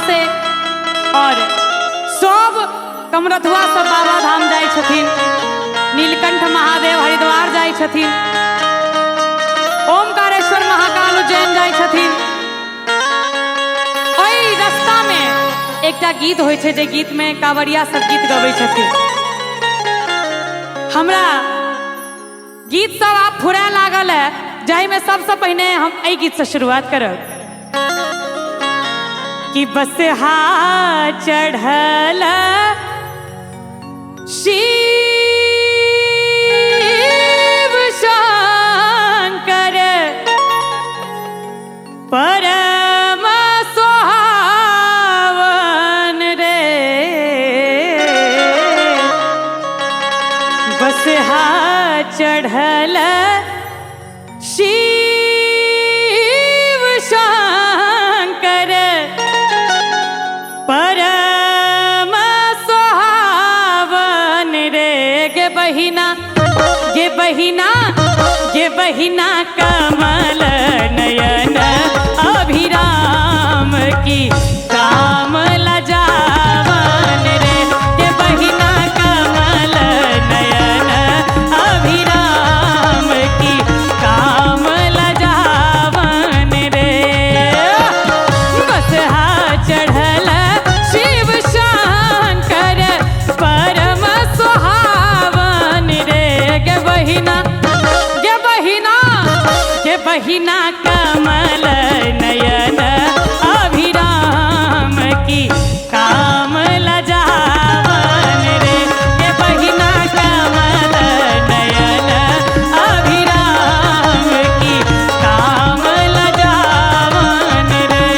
से और सब कमरथुआ सब बाबा धाम जाय छथिन, नीलकंठ महादेव हरिद्वार जाय छथिन, ओमकारेश्वर महाकाल उज्जैन जाय छथिन। ओई रास्ता में एकटा गीत होय छै जे गीत में कांवरिया सब गीत गबै छथिन। हमरा गीत सब आप फुरा लागल है, जाहि में सबसे पहले हम एहि गीत से शुरुआत करब कि बस हाथ चढ़ल शिव शंकर परम सुहावन रे, बस हाथ चढ़ल शिव शंकर परम सुहावन रे। गे बहिना गे बहिना गे बहिना कमल नयन अभिराम की काम लजावन रे। गे बहिना कमल नयन अभिराम की काम लजावन रे। बस हाथ चढ़ल शिव शंकर परम सुहावन रे। गे बहिना गे बहिना गे बहिना कमल नयन अभिराम की काम लजावन रे। गे बहिना कमल नयन अभिराम की काम लजावन रे।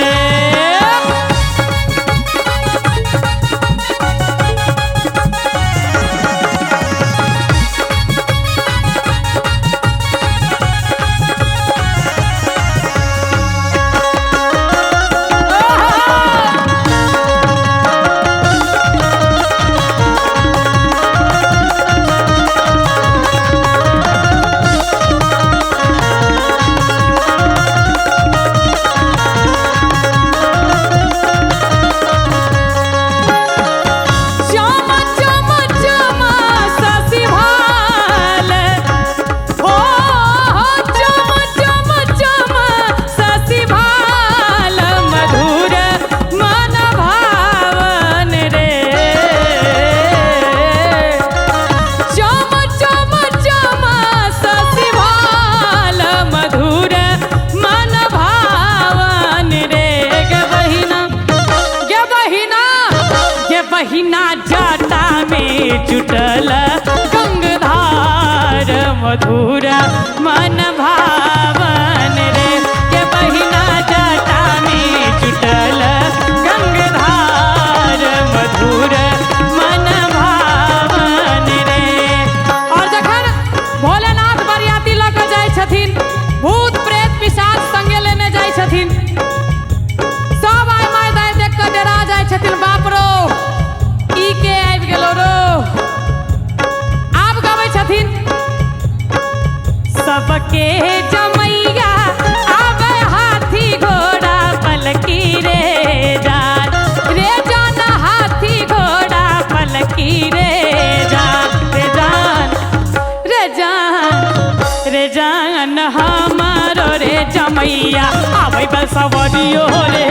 बहिना जाता में जुटल गंगधार मधुर मन भावन रे। के बहिना जाता में जुटल गंगधार मधुर मन भावन रे। और जखन भोलेनाथ बरियाती लऽ कऽ जाइ छथिन, भूत प्रेत पिशाच संगे लेने जाइ छथिन, सब आइ माय दाइ देख कऽ डरा जाइ छथिन। बाप रो ई के आबि गेलो रो। आब गबै छथिन सबके जमैया आबै हाथी घोड़ा पलकी रे जान रे जान, हाथी घोड़ा पलकी रे जान रे जान रे जान रे जान हमारो रे जमैया आबै बसवरियो रे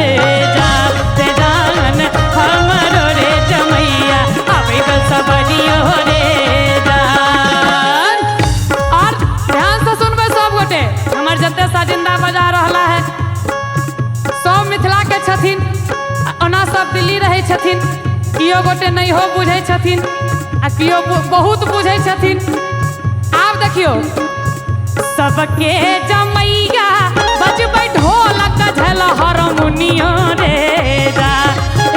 जान रे जान हमारो रे जमैया आबै बसवरियो रे जान। और ध्यान से सुनबे सब गोटे, हमर जते साजिंदा बजा रहला है सब मिथिला के छथिन, ओना सब दिल्ली रहै छथिन। कियो गोटे नहीं हो बुझै छथिन आ कियो बहुत बुझै छथिन। आब देखियो सबके जमैया बजबै ढोलक झल हारमोनिया रे जान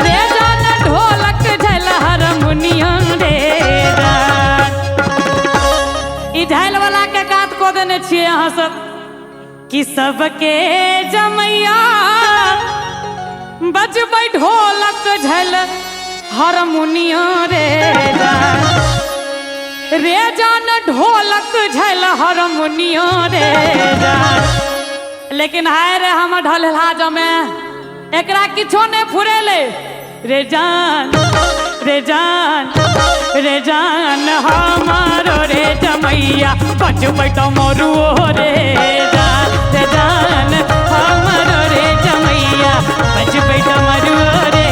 रे जान, ढोलक झल हारमोनिया रे जान। ई झाइल वाला के काट को देने छियै अहाँ सब कि सबके जमैया बजबै ढोलक झल हारमोनिया रे जान रे जान, ढोलक झल हारमोनिया रे जान। लेकिन हाय रे हम ढलहा जमे एकरा किछो ने फुरेले रे जान रे जान रे जान हमारो रे जमैया बचबै त मरुओ रे जान हमारो रे जमैया बचबै त मरुओ रे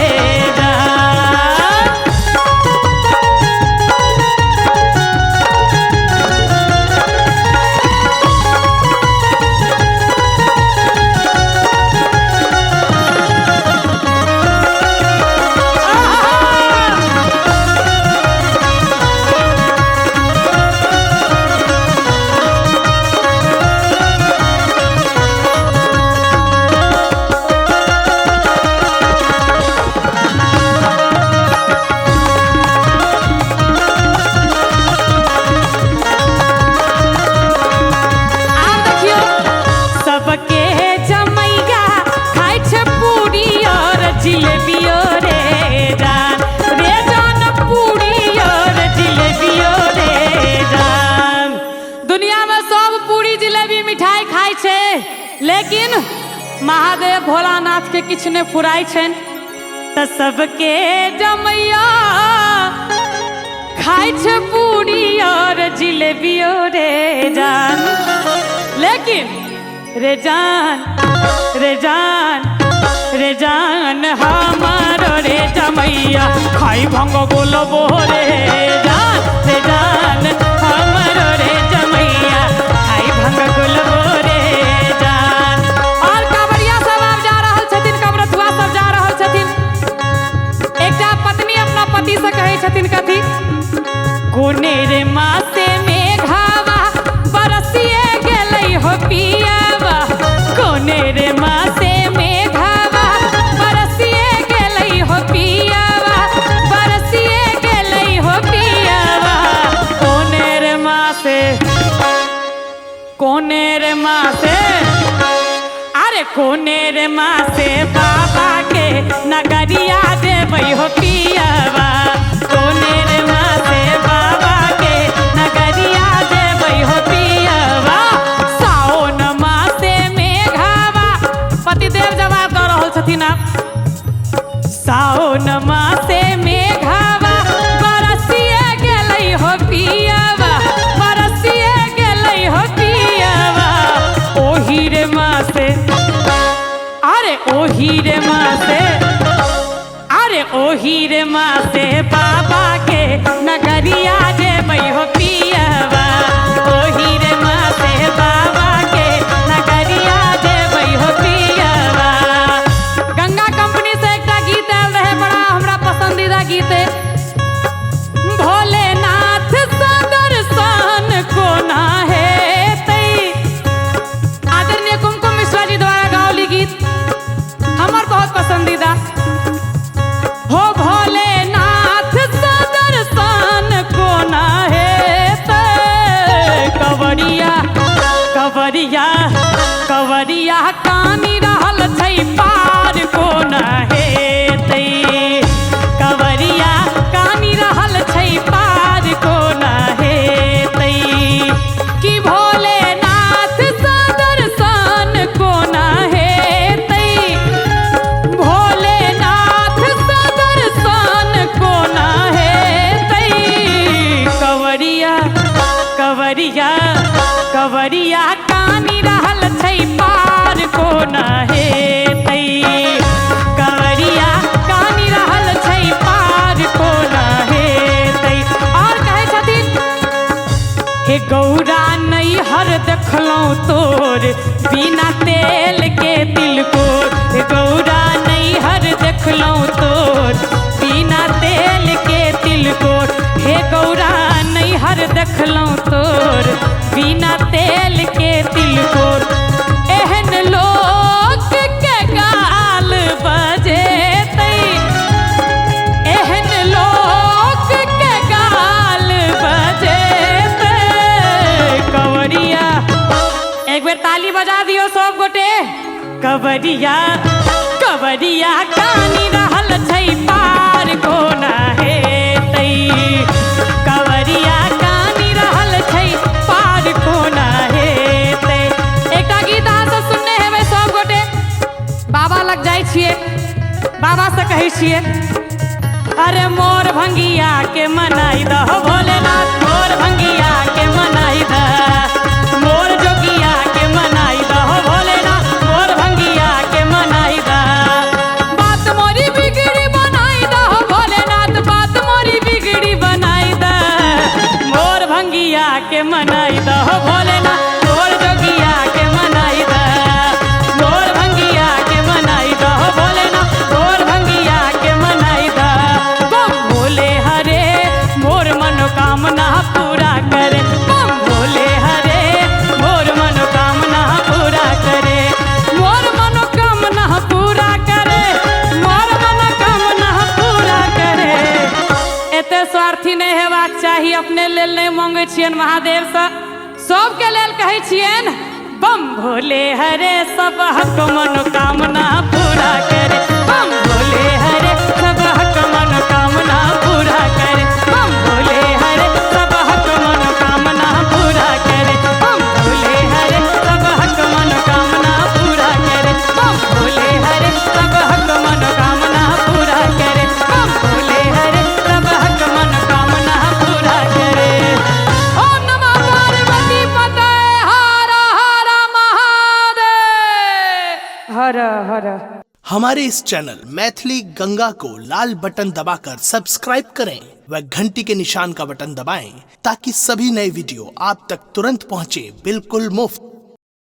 जिलेबियो रे जान पूरी और जिलेबियो रे जान। दुनिया में सब पूरी जिलेबी मिठाई खाई छे लेकिन महादेव भोलानाथ के किछ ने फुराई छन त सबके जमैया खाई छे पूरी और जिलेबियो रे जान। लेकिन रे जान रे जान रे जान हमारो रे जमैया खाई भंग गोलबो रे जान हमारो रे जमैया खाई भंग गोलबो रे जान। और कांवरिया सब आब जा रहल छथिन, कबरथुआ सब जा रहल छथिन। एकटा पत्नी अपना पति से कहै छथिन कथी कोने रे मासे मेघावा बरसिए गेलै हो पियावा कोने रे मासे कोनेर माँ से अरे कोनेर माँ से बाबा के नगरिया देबै हो पियावा कोनेर माँ से बाबा के नगरिया देबै हो पियावा। साओन माँ से मेघावा पतिदेव जवाब दऽ रहल छथिन आप साओन माँ से मेघावा बरसिए गेलै हो पियावा बरसिए गेलै हो ओही रे माँ से अरे ओही रे माँ से अरे ओही रे माँ से बाबा के नगरिया जेबै हो पियावा ओही रे माँ से बाबा के नगरिया जेबै हो पियावा। गंगा कंपनी से एकटा गीत आयल रहे बड़ा हमरा पसंदीदा गीत भोलेनाथ सा दर्शन कोना है हमार बहुत पसंदीदा हो भोलेनाथ सा दर्शन कोना है कवरिया कवरिया कवरिया कानी रहल छै पार कोना है कवरिया कानी रहल छै पार कोना है कि भोलेनाथ सा दर्शन कोना है कवरिया कवरिया कानी रहल छै पार कोना हे कवरिया कानी रहल छै पार कोना हे और कहै छथिन हे गौरा नैहर देखलहुँ तोर बिना तेल के तिलकोर हे गौरा नैहर देखलहुँ तोर बिना तेल के तिलकोर हे गौरा नैहर देखलहुँ तोर बिना तेल के तिलकोर एहन लोक के गाल बजेतै एहन लोक के गाल बजेतै कवरिया एक बेर ताली बजा दियो सब गोटे कवरिया कवरिया कानी रहल छै पार कोना हे कवरिया कानी रहल छै पार कोना हे एकटा गीत अहाँ सब सुनने हेबै सब गोटे बाबा लग जाइ छियै बाबा से कहे छिए अरे मोर भंगिया के मनाई द हो भोलेनाथ, मोर भंगिया के मनाई द, मोर जोगिया के मनाई द हो भोलेनाथ, मोर भंगिया के मनाई द। बात मोरी बिगड़ी बनाई द हो भोलेनाथ, बात मोरी बिगड़ी बनाई द, मोर भंगिया के मनाई द हो भोलेनाथ, मोर जोगिया के मनाई द, मोर भंगिया के मनाई द हो भोलेनाथ, मोर भंगिया के मनाई द। बम भोले हरे मोर मनोकामना पूरा करे, बम भोले हरे मोर मनोकामना पूरा करे, मोर मनोकामना पूरा करे, मोर मनोकामना पूरा करे। एते स्वार्थी नहीं हेबाक चाही, अपने लेल नहीं मांगे छियन महादेव से, सबके लेल कहे छियन बम भोले हरे सब हक मनोकामना पूरा करे, बम भोले हरे सब हक मनोकामना पूरा करे, बम भोले हरे सब हक मनोकामना पूरा करे, बम भोले हरे सब हक मनोकामना पूरा करे, बम भोले हरे सब हक मनोकामना पूरा करे, बम भोले हरे सब हक मनोकामना पूरा करे। ओम नमः पार्वती पते हर हर महादेव, हर हर। हमारे इस चैनल मैथिली गंगा को लाल बटन दबाकर सब्सक्राइब करें व घंटी के निशान का बटन दबाएं ताकि सभी नए वीडियो आप तक तुरंत पहुंचे बिल्कुल मुफ्त।